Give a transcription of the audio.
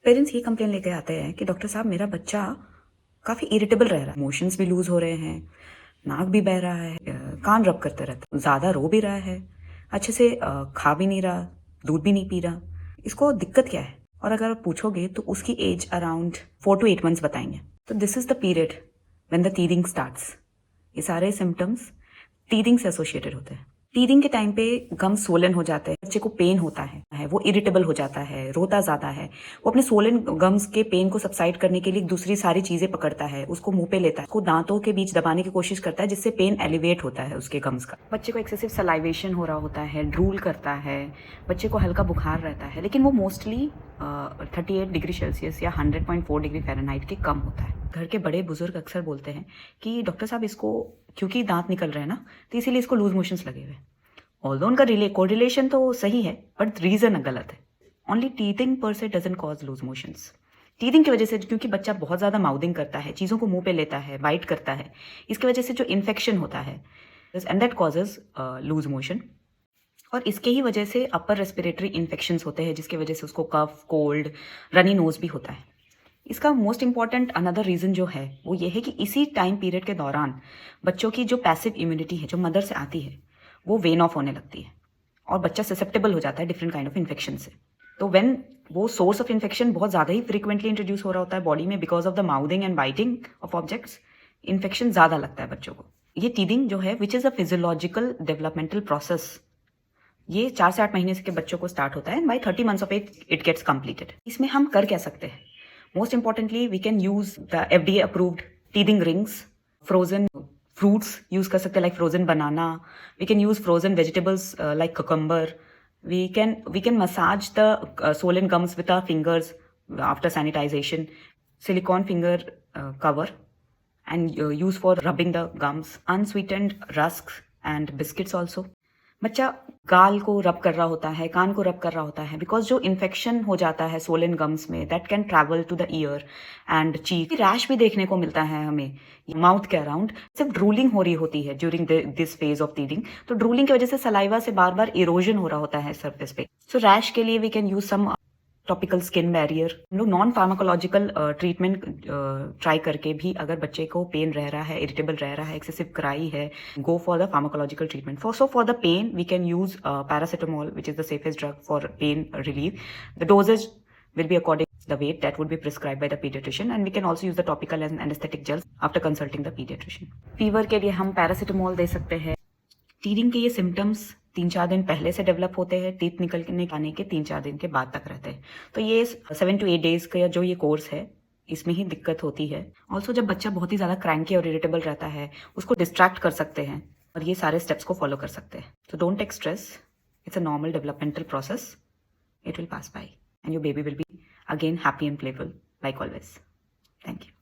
Parents ये complain लेके आते हैं कि डॉक्टर साहब मेरा बच्चा काफ़ी इरिटेबल रह रहा है, इमोशंस भी लूज हो रहे हैं, नाक भी बह रहा है, कान रब करते रहता है, ज़्यादा रो भी रहा है, अच्छे से खा भी नहीं रहा, दूध भी नहीं पी रहा। इसको दिक्कत क्या है? और अगर आप पूछोगे तो उसकी एज अराउंड 4 to 8 months बताएंगे। तो this is the period when the teething starts. ये सारे सिम्टम्स टीथिंग से एसोसिएटेड होते हैं। टीथिंग के टाइम पे गम स्वोलन हो जाते हैं, बच्चे को पेन होता है, वो इरिटेबल हो जाता है, रोता ज़्यादा है, वो अपने स्वोलन गम्स के पेन को सबसाइड करने के लिए दूसरी सारी चीज़ें पकड़ता है, उसको मुंह पे लेता है, उसको दांतों के बीच दबाने की कोशिश करता है, जिससे पेन एलिवेट होता है उसके गम्स का। बच्चे को एक्सेसिव सलाइवेशन हो रहा होता है, ड्रूल करता है, बच्चे को हल्का बुखार रहता है, लेकिन वो मोस्टली 38 डिग्री सेल्सियस या 100.4 डिग्री फ़ारेनहाइट के कम होता है। घर के बड़े बुजुर्ग अक्सर बोलते हैं कि डॉक्टर साहब इसको क्योंकि दांत निकल रहे हैं ना, तो इसीलिए इसको लूज मोशंस लगे हुए। ऑल्दो उनका कोरिलेशन तो सही है, बट रीजन गलत है। ओनली टीथिंग पर से doesn't cause loose motions. Teething की वजह से, क्योंकि बच्चा बहुत ज़्यादा माउथिंग करता है, चीज़ों को मुंह पे लेता है, बाइट करता है, इसकी वजह से जो इन्फेक्शन होता है and that causes loose motion. और इसके ही वजह से अपर रेस्पिरेटरी इन्फेक्शंस होते हैं, जिसकी वजह से उसको कफ, कोल्ड, रनी नोज भी होता है। इसका मोस्ट इंपॉर्टेंट अनदर रीज़न जो है वो ये है कि इसी टाइम पीरियड के दौरान बच्चों की जो पैसिव इम्यूनिटी है, जो मदर से आती है, वो वेन ऑफ होने लगती है और बच्चा ससेप्टेबल हो जाता है डिफरेंट काइंड ऑफ इन्फेक्शन से। तो व्हेन वो सोर्स ऑफ इन्फेक्शन बहुत ज़्यादा ही फ्रीक्वेंटली इंट्रोड्यूस हो रहा होता है बॉडी में because of the mouthing and biting of objects, infection ज़्यादा लगता है बच्चों को। ये टीथिंग जो है which is a physiological developmental process, ये 4 से 8 महीने के बच्चों को स्टार्ट होता है and by 30 months of age it gets completed. इसमें हम कर क्या सकते हैं? Most importantly we can use the FDA approved teething rings, frozen fruits use कर सकते हैं like frozen banana, we can use frozen vegetables like cucumber, we can massage the swollen gums with our fingers after sanitization, silicone finger cover and use for rubbing the gums, unsweetened rusks and biscuits also। बच्चा गाल को रब कर रहा होता है, कान को रब कर रहा होता है, बिकॉज जो इन्फेक्शन हो जाता है सोलन गम्स में that can travel to the ear and cheek. Rash भी देखने को मिलता है हमें माउथ के अराउंड। सिर्फ ड्रूलिंग हो रही होती है during this phase of teething, तो ड्रूलिंग की वजह से सलाइवा से बार बार इरोजन हो रहा होता है सरफेस पे। सो रैश के लिए we can use some topical skin barrier. हम लोग नॉन फार्माकोलॉजिकल ट्रीटमेंट ट्राई करके भी अगर बच्चे को पेन रह रहा है, इरिटेबल रह रहा है, एक्सेसिव क्राई है, go for the pharmacological treatment. For the pain we can use paracetamol which is the safest drug for pain relief. The dosages will be according to the weight that would be prescribed by the pediatrician, and we can also use the topical and anesthetic gels after consulting the pediatrician. Fever के लिए हम paracetamol दे सकते हैं। Teething के ये symptoms 3-4 दिन पहले से डेवलप होते हैं, टीथ निकलने आने के 3-4 दिन के बाद तक रहते हैं। तो ये 7 to 8 days का जो ये कोर्स है, इसमें ही दिक्कत होती है। ऑल्सो जब बच्चा बहुत ही ज़्यादा क्रैंकी और इरिटेबल रहता है, उसको डिस्ट्रैक्ट कर सकते हैं और ये सारे स्टेप्स को फॉलो कर सकते हैं। तो don't take stress, it's a normal developmental process, it will pass by and your baby will be again happy and playful like always. Thank you.